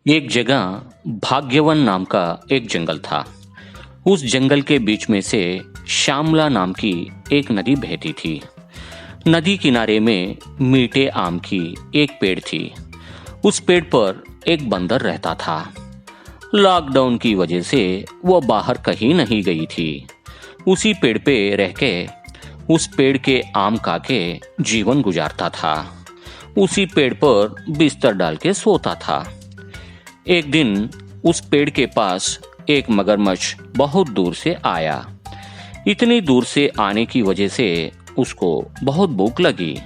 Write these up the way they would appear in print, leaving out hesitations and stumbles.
एक जगह भाग्यवन नाम का एक जंगल था। उस जंगल के बीच में से श्यामला नाम की एक नदी बहती थी। नदी किनारे में मीठे आम की एक पेड़ थी। उस पेड़ पर एक बंदर रहता था। लॉकडाउन की वजह से वह बाहर कहीं नहीं गई थी। उसी पेड़ पे रह के उस पेड़ के आम खा के जीवन गुजारता था। उसी पेड़ पर बिस्तर डाल के सोता था। एक दिन उस पेड़ के पास एक मगरमच्छ बहुत दूर से आया। इतनी दूर से आने की वजह से उसको बहुत भूख लगी।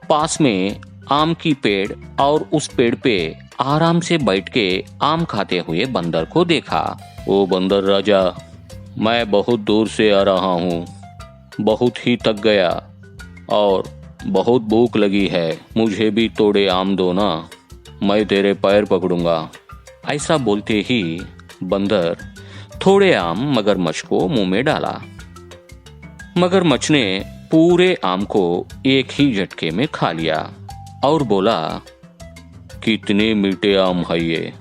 पास में आम की पेड़ और उस पेड़ पे आराम से बैठ के आम खाते हुए बंदर को देखा। ओ बंदर राजा, मैं बहुत दूर से आ रहा हूँ, बहुत ही थक गया और बहुत भूख लगी है। मुझे भी थोड़े आम दो ना, मैं तेरे पैर पकड़ूंगा। ऐसा बोलते ही बंदर थोड़े आम मगरमच्छ को मुंह में डाला। मगरमच्छ ने पूरे आम को एक ही झटके में खा लिया और बोला, कितने मीठे आम है ये।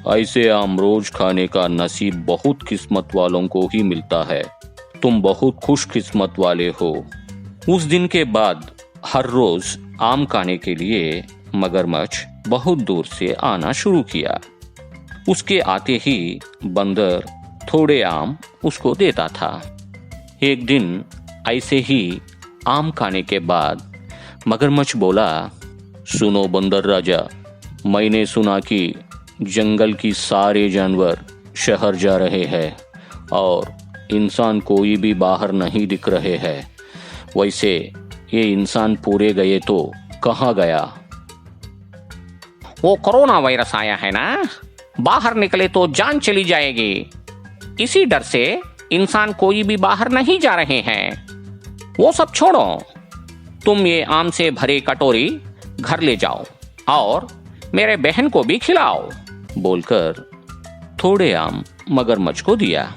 ऐसे आम रोज खाने का नसीब बहुत किस्मत वालों को ही मिलता है। तुम बहुत खुशकिस्मत वाले हो। उस दिन के बाद हर रोज आम खाने के लिए मगरमच्छ बहुत दूर से आना शुरू किया। उसके आते ही बंदर थोड़े आम उसको देता था। एक दिन ऐसे ही आम खाने के बाद मगरमच्छ बोला, सुनो बंदर राजा, मैंने सुना कि जंगल की सारे जानवर शहर जा रहे हैं और इंसान कोई भी बाहर नहीं दिख रहे हैं। वैसे ये इंसान पूरे गए तो कहाँ गया? वो कोरोना वायरस आया है ना, बाहर निकले तो जान चली जाएगी। इसी डर से इंसान कोई भी बाहर नहीं जा रहे हैं। वो सब छोड़ो, तुम ये आम से भरी कटोरी घर ले जाओ और मेरे बहन को भी खिलाओ, बोलकर थोड़े आम मगरमच्छ को दिया।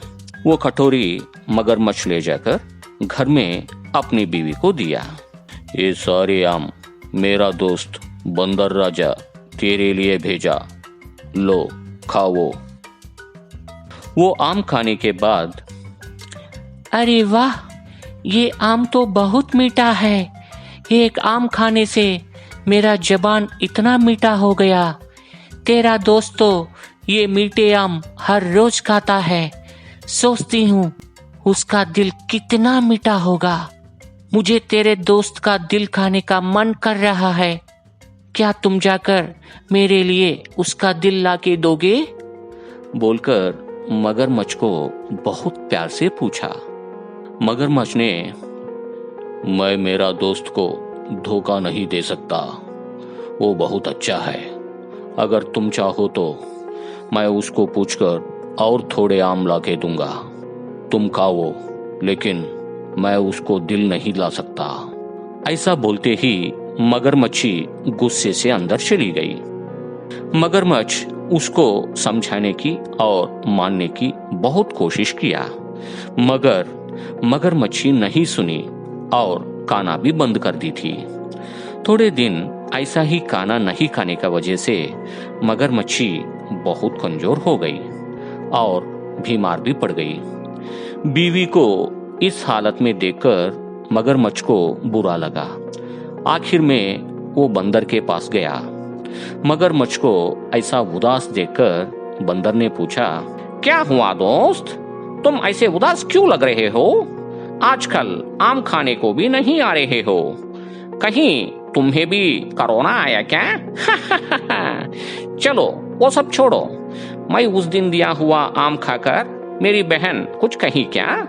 वो कटोरी मगरमच्छ ले जाकर घर में अपनी बीवी को दिया। ये सारे आम मेरा दोस्त बंदर राजा तेरे लिए भेजा, लो खाओ। वो आम खाने के बाद, अरे वाह, ये आम तो बहुत मीठा है। एक आम खाने से मेरा जबान इतना मीठा हो गया। तेरा दोस्त तो ये मीठे आम हर रोज खाता है। सोचती हूँ उसका दिल कितना मीठा होगा। मुझे तेरे दोस्त का दिल खाने का मन कर रहा है। क्या तुम जाकर मेरे लिए उसका दिल लाके दोगे? बोलकर मगरमच्छ को बहुत प्यार से पूछा। मगरमच्छ ने, मैं मेरा दोस्त को धोखा नहीं दे सकता, वो बहुत अच्छा है। अगर तुम चाहो तो मैं उसको पूछकर और थोड़े आम लाके दूंगा। तुम खाओ, लेकिन मैं उसको दिल नहीं ला सकता। ऐसा बोलते ही मगरमच्छी गुस्से से अंदर चली गई। मगरमच्छ उसको समझाने की और मानने की बहुत कोशिश किया, मगर मगरमच्छी नहीं सुनी और खाना भी बंद कर दी थी। थोड़े दिन ऐसा ही खाना नहीं खाने का वजह से मगरमच्छी बहुत कमजोर हो गई और बीमार भी पड़ गई। बीवी को इस हालत में देखकर मगरमच्छ को बुरा लगा। आखिर में वो बंदर के पास गया। मगरमच्छ को ऐसा उदास देखकर बंदर ने पूछा, क्या हुआ दोस्त, तुम ऐसे उदास क्यों लग रहे हो? आजकल आम खाने को भी नहीं आ रहे हो। कहीं तुम्हें भी कोरोना आया क्या? चलो वो सब छोड़ो। मैं उस दिन दिया हुआ आम खाकर मेरी बहन कुछ कही क्या?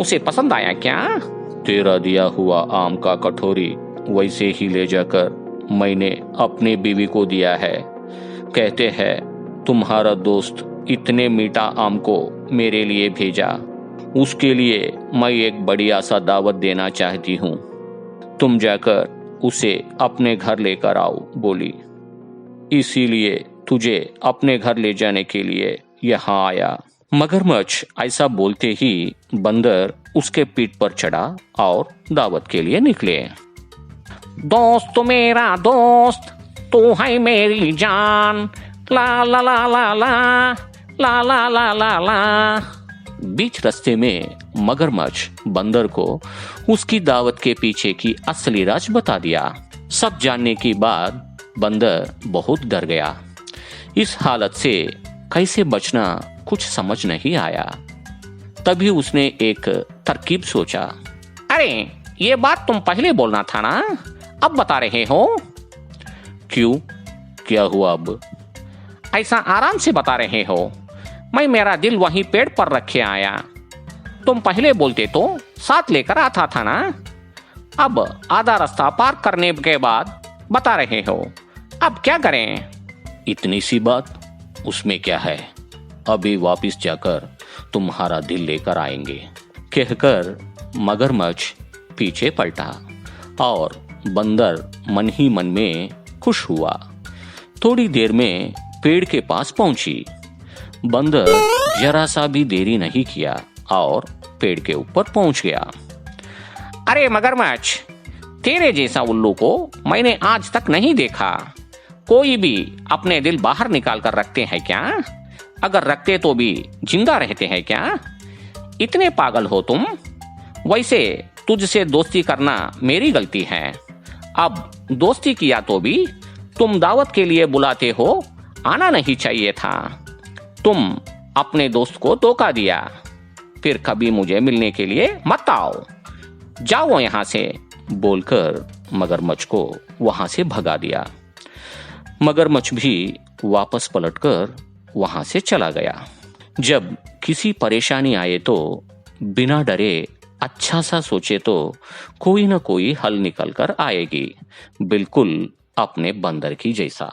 उसे पसंद आया क्या? तेरा दिया हुआ आम का कटोरी वैसे ही ले जाकर मैंने अपने बीवी को दिया है। कहते हैं तुम्हारा दोस्त इतने मीठा आम को मेरे लिए भेजा, उसके लिए मैं एक बढ़िया सा दावत देना चाहती हूँ। तुम जाकर उसे अपने घर लेकर आओ, बोली। इसीलिए तुझे अपने घर ले जाने के लिए यहाँ आया। मगरमच्छ ऐसा बोलते ही बंदर उसके पीठ पर चढ़ा और दावत के लिए निकले। दोस्त मेरा दोस्त, तू है मेरी जान, ला ला ला ला ला ला ला ला ला ला। बीच रास्ते में मगरमच्छ बंदर को उसकी दावत के पीछे की असली राज बता दिया। सब जानने के बाद बंदर बहुत डर गया। इस हालत से कैसे बचना कुछ समझ नहीं आया। तभी उसने एक तरकीब सोचा। अरे ये बात तुम पहले बोलना था ना, अब बता रहे हो? क्यों, क्या हुआ अब? ऐसा आराम से बता रहे हो। मैं मेरा दिल वहीं पेड़ पर रखे आया। तुम पहले बोलते तो साथ लेकर आता था ना। अब आधा रास्ता पार करने के बाद बता रहे हो, अब क्या करें? इतनी सी बात, उसमें क्या है, अभी वापस जाकर तुम्हारा दिल लेकर आएंगे, कहकर मगरमच्छ पीछे पलटा और बंदर मन ही मन में खुश हुआ। थोड़ी देर में पेड़ के पास पहुंची। बंदर जरा सा भी देरी नहीं किया और पेड़ के ऊपर पहुंच गया। अरे मगरमच्छ, तेरे जैसा उल्लू को मैंने आज तक नहीं देखा। कोई भी अपने दिल बाहर निकाल कर रखते हैं क्या? अगर रखते तो भी जिंदा रहते हैं क्या? इतने पागल हो तुम? वैसे तुझसे दोस्ती करना मेरी गलती है। अब दोस्ती किया तो भी तुम दावत के लिए बुलाते हो, आना नहीं चाहिए था। तुम अपने दोस्त को धोखा दिया। फिर कभी मुझे मिलने के लिए मत आओ, जाओ यहाँ से, बोलकर मगरमच्छ को वहां से भगा दिया। मगरमच्छ भी वापस पलटकर वहां से चला गया। जब किसी परेशानी आए तो बिना डरे अच्छा सा सोचे तो कोई ना कोई हल निकल कर आएगी, बिल्कुल अपने बंदर की जैसा।